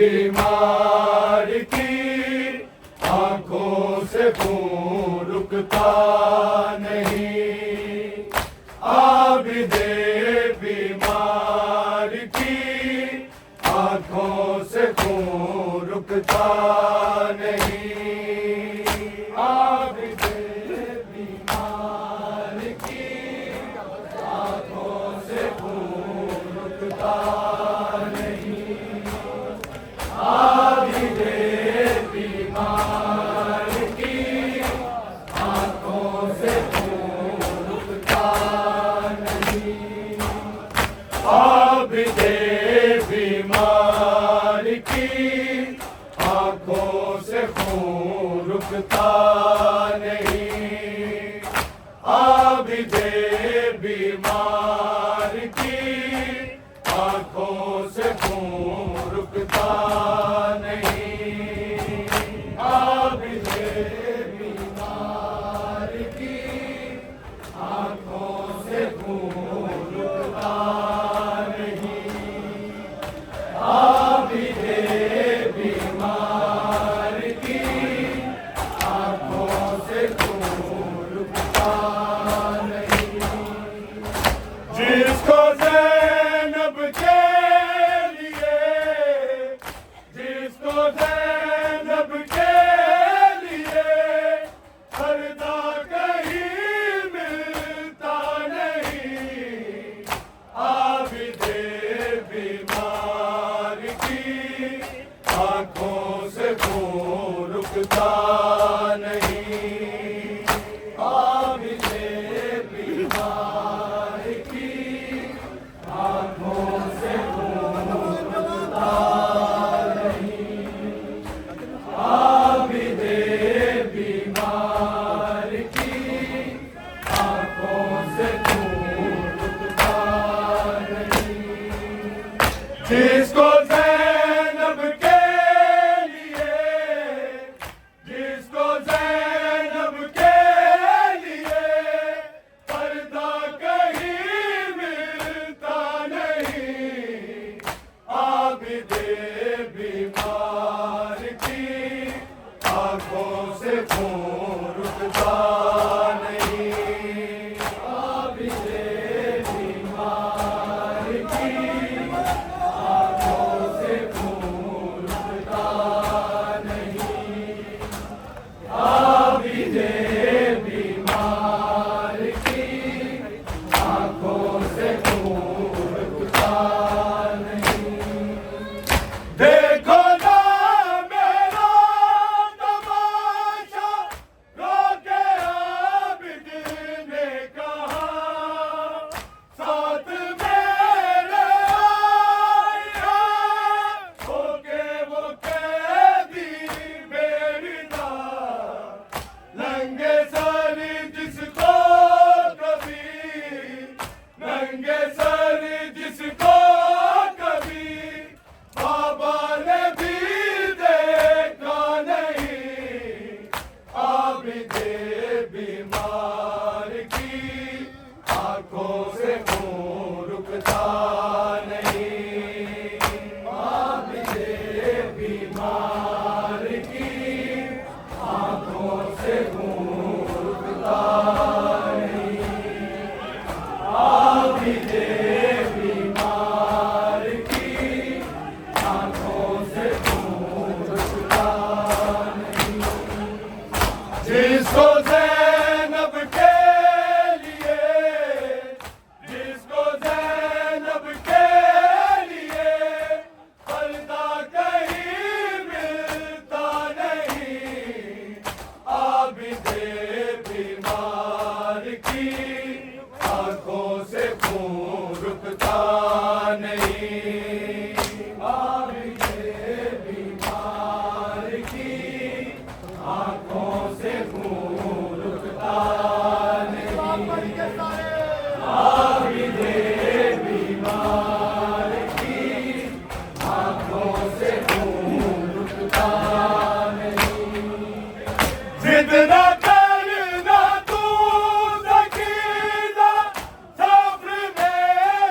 बीमार की आंखों से खून रुकता नहीं। आबिदे बीमार की आंखों से खून रुकता नहीं। आबिदे बीमार की आंखों से खून रुकता नहीं। आबिदे बीमार की आंखों से खून रुकता नहीं। आबिदे बीमार की आंखों से खून रुकता नहीं। आबिदे बीमार की आंखों से खून रुकता नहीं। आबिदे बीमार की आंखों से खून रुकता नहीं। आबिदे बीमार की आंखों से खून रुकता नहीं। जिसको ज़ैनब के लिए, जिसको ज़ैनब के लिए पर्दा कहीं मिलता नहीं। आबिदे बीमार की आंखों से खून रुकता नहीं। आबिदे बीमार की आंखों से खून रुकता नहीं। आबिदे बीमार की आंखों से खून रुकता नहीं। जिसको ज़ैनब के लिए, जिसको ज़ैनब के लिए पर्दा कहीं मिलता नहीं। आबिदे बीमार की आंखों से खून रुकता नहीं। आबिदे बीमार की आंखों से खून रुकता नहीं। आबिदे बीमार की आंखों से खून रुकता नहीं। देखो ना मेरा तमाशा, रोके आबिद ने कहा, साथ मेरे आई है होके वो कैदी बेरिदा। नंगे सर जिसको कभी, नंगे सर जिसको कभी बाबा ने भी देखा नहीं। आबिदे बीमार की आंखों से खून रुकता नहीं। आबिदे बीमार की आंखों से खून रुकता नहीं। आबिदे बीमार की आंखों से खून रुकता नहीं। जिसको ज़ैनब के लिए, जिसको ज़ैनब के लिए पर्दा कहीं मिलता नहीं। आबिदे बीमार की आंखों से खून रुकता नहीं। आबिदे बीमार की आंखों से खून रुकता नहीं। आबिदे बीमार की आंखों से खून रुकता नहीं। जिद ना करना तू सकीना, सब्र में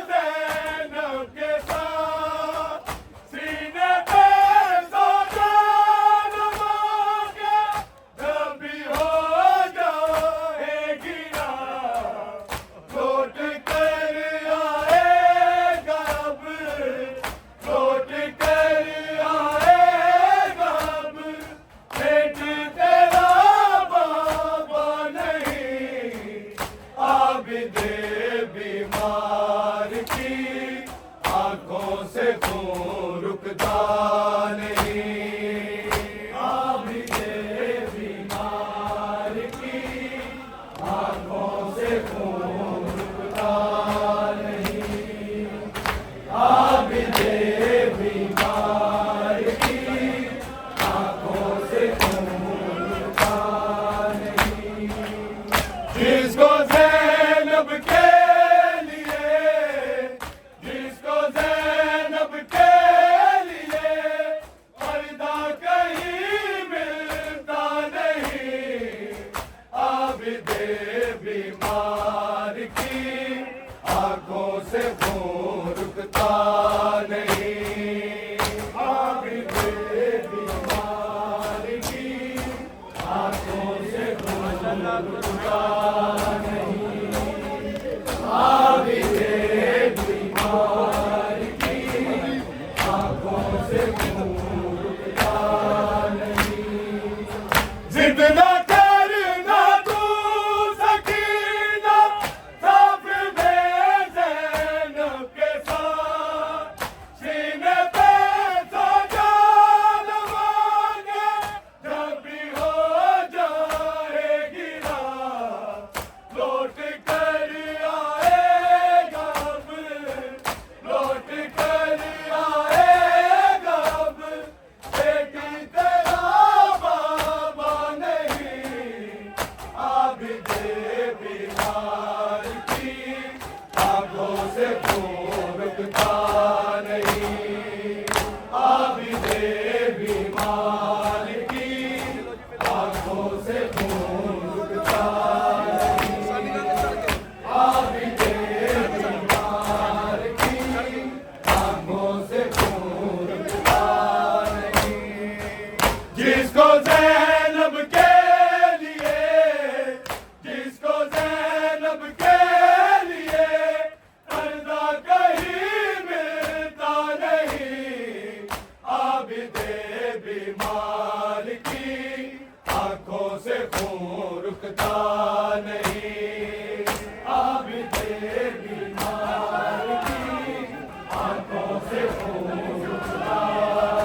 ज़ैनब के साथ। आबिदे बीमार की आंखों से खून रुकता नहीं। आबिदे बीमार की आंखों से खून रुकता नहीं। आबिदे बीमार की आंखों से खून रुकता नहीं। जिसको ज़ैनब के लिए, जिसको ज़ैनब के लिए पर्दा कहीं मिलता नहीं। आबिदे बीमार की आंखों से खून रुकता नहीं। आबिदे बीमार की आंखों से खून रुकता नहीं। आबिदे बीमार की आंखों से खून रुकता नहीं। जिद ना करना तू सकीना, साफ़-ए ज़ैनब के साथ सीने पे सजा लवाने जब भी हो जाएगी रात। लौट कर आएगा अब, लौट कर आएगा अब बेटी तेरा बाबा नहीं। आबिदे बीमार की आंखों से खून रुकता नहीं। आबिदे बीमार की आंखों से खून रुकता नहीं। आबिदे बीमार की आंखों से खून रुकता नहीं। जिसको ज़ैनब के लिए, जिसको ज़ैनब के लिए पर्दा कहीं मिलता नहीं। आबिदे बीमार की आंखों से खून रुकता नहीं। आबिदे बीमार की आंखों से खून रुकता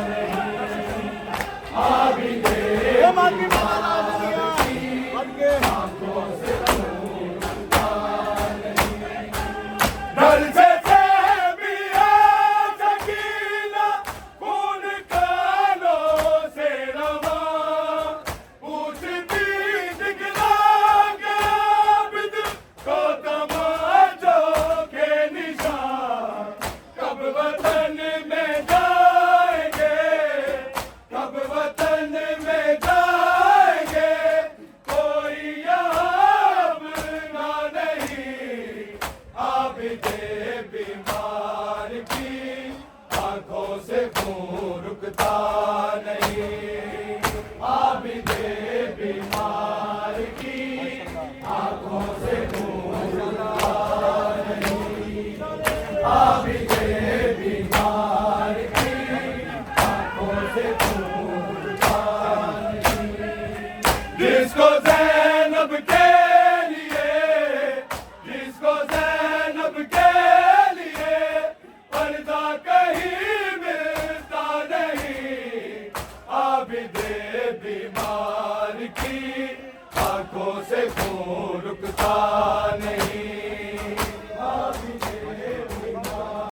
नहीं। आबिदे बीमार की आंखों से खून रुकता नहीं। डर से भी है सकीना खून कानों से रवा। पूछती दिखला के आबिद को तमाचों के निशान। कब वतन में जाएंगे, कब वतन में जाएंगे, कोई यहाँ अपना नहीं। आबिदे बीमार की आंखों से खून रुकता नहीं। आबिदे बीमार की आंखों से खून रुकता नहीं। आबिदे बीमार की आंखों से खून रुकता नहीं। जिसको